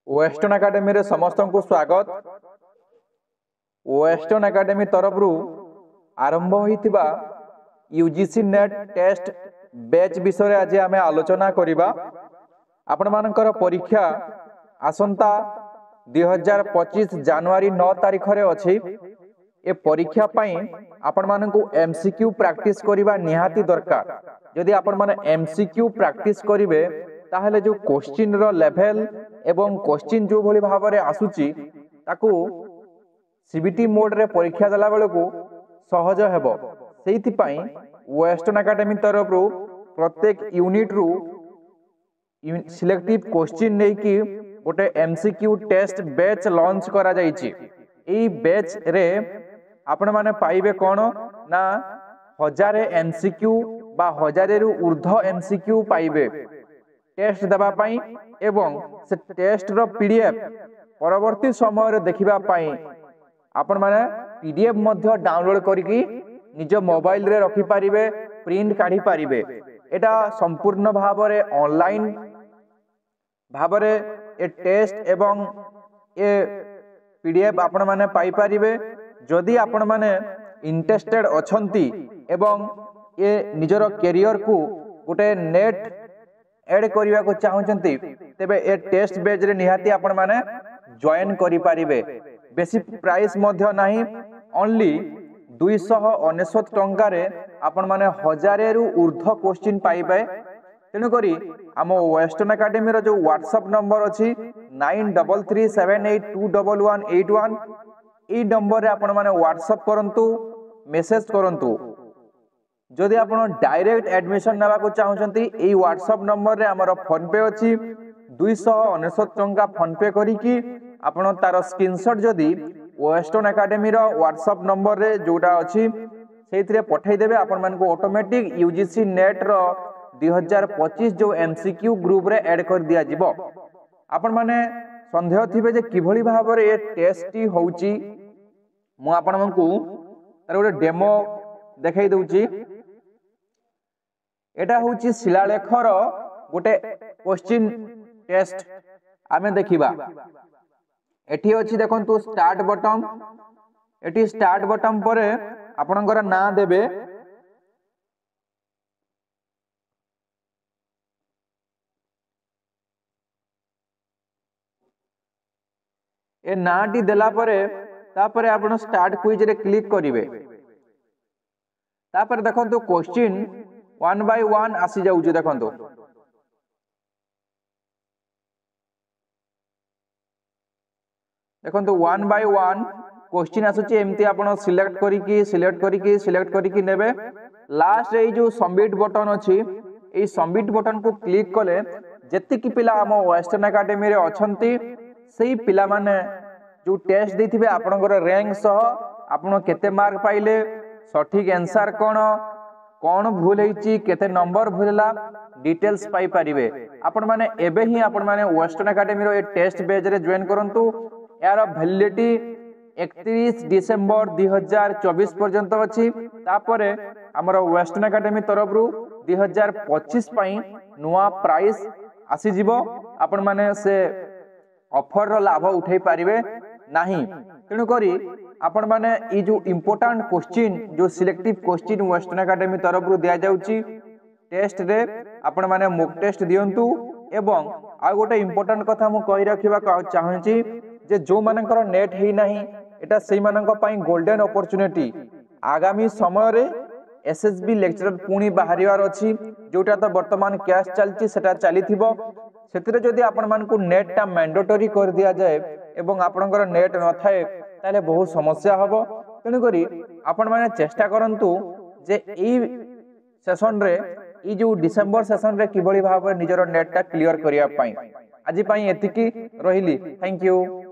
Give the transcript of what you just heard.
Western academy रे समस्त को स्वागत। वेस्टर्न एकेडमी तरफ आरंभ होइतिबा यूजीसी नेट टेस्ट बैच विषय आज आम आलोचना करिबा। आपण मानकर परीक्षा आसंता 2025 जनवरी 9 तारिख रे अछि। ए परीक्षा पई आपण मानकु एमसीक्यू प्रैक्टिस करिबा निहाती दरकार। यदि आपण माने एमसीक्यू प्रैक्टिस करिवे ताहले जो क्वेश्चन रो लेवल एवं क्वेश्चन जो भली भाव रे आसुची ताकू सीबीटी मोड रे परीक्षा दला बेलकू सहज हेबो। सेहिति पई वेस्टर्न एकेडमी तरफ प्रत्येक यूनिट रु सिलेक्टिव क्वेश्चन नै कि गोटे एमसीक्यू टेस्ट बैच लॉन्च करा जायछि। एई बैच रे आपण माने पाइबे कोन ना 1000 एमसीक्यू बा 1000 रु ऊर्ध्व एमसीक्यू पाइबे टेस्ट दबा पाई एवं से टेस्ट रो पीडीएफ परवर्ती समय रे देखिबा पाई आपण माने पीडीएफ मध्ये डाउनलोड करिकि निज मोबाइल रे रखि पारिबे, प्रिंट काढी पारिबे। एटा संपूर्ण भाव रे ऑनलाइन भाव रे ए टेस्ट एवं ए पीडीएफ आपण माने पाई पारिबे। जदि आपण माने इंटरेस्टेड अछंती एवं ए निजरो कैरियर को गोटे नेट ऐड करिवा को चाहउचंती तेबे ए टेस्ट बैच रे निहाती आपण माने जॉइन करि पारिबे। बेसी प्राइस मध्य नाही, ओनली 299 टंका रे आपण माने 1000 रु ऊर्ध्व क्वेश्चन पाइबे। तेनु करी हम वेस्टर्न एकेडमी रो जो व्हाट्सएप नंबर अछि 9337821181 ई नंबर रे आपण माने व्हाट्सएप करंतु, मेसेज करंतु। जदि आपण डायरेक्ट एडमिशन नबा को चाहउचंती एई व्हाट्सएप नंबर रे हमर फोन पे अछि 299 टंका फोन पे करी कि आपण तार स्क्रीनशॉट जदि वेस्टर्न एकेडमी रो व्हाट्सएप नंबर रे जोटा अछि सेइतरे पठाई देबे। आपण मान को ऑटोमेटिक यूजीसी नेट रो 2025 जो एमसीक्यू ग्रुप रे ऐड कर दिया जिवो। आपण माने संदेह थिबे जे किभली भाव रे ए टेस्ट टी होउची। मु आपण मानकू तार गोटे डेमो देखाई दउची। एटा होउची शिलालेखर गोटे क्वेश्चन टेस्ट आमे देखिबा। एठी अछि देखंतु स्टार्ट बटन। एठी स्टार्ट बटन परे आपनकर नाम देबे। ए नाटी देला परे तापरे आपण स्टार्ट क्विज रे क्लिक करिवे। तापर देखंतु क्वेश्चन 1 बाय 1 आसी जाउची। देखंतु देखंतु 1 बाय 1 क्वेश्चन आसुची। एमती आपण सिलेक्ट करिकि नेबे। लास्ट रे जो सबमिट बटन अछि ए सबमिट बटन को क्लिक कले जति कि पिला हम वेस्टर्न एकेडमी रे अछंती सेही पिला माने जो टेस्ट देथिबे आपनकर रैंक सह आपण केते मार्क पाइले, सठिक आंसर कोन भूल हेची, केते नंबर भूलला डिटेल्स पाई परिबे। आपण माने एबे ही आपण माने वेस्टर्न एकेडमी रो ए टेस्ट बैच रे जॉइन करंतु। यार वैलिडिटी 31 डिसेंबर 2024 पर्यंत अछि। तापरे हमर वेस्टर्न एकेडमी तरफ रु 2025 पई नुवा प्राइस आसी जिवो। आपण माने से ऑफर रो लाभ उठाई पारिबे नाही। तेनु करी आपण माने ई जो इंपोर्टेंट क्वेश्चन जो सिलेक्टिव क्वेश्चन वेस्टर्न एकेडमी तरफ रु दिया जाउची टेस्ट रे आपण माने मॉक टेस्ट दियंतु। एवं आ गोटे इंपोर्टेंट कथा मु कहि रखिबा चाहूची जे जो मानकर नेट हेई नाही एटा सेई मानक पई गोल्डन अपॉर्चुनिटी। आगामी समय रे एसएसबी लेक्चरर पुणी बाहरिवार अछि जोटा तो वर्तमान कैश चलची सेटा चली थिबो। सेतिरे जदि आपण मानकू नेट टा मैंडेटरी कर दिया जाए एवं आपनकर नेट न थाए ताले बहुत समस्या हबो। तेनु करी आपण माने चेष्टा करंतु जे ई सेशन रे ई जो डिसेंबर सेशन रे किबळी भाव निजरो नेट टा क्लियर करिया पई। आजि पई एतिकी रहिली। Thank you.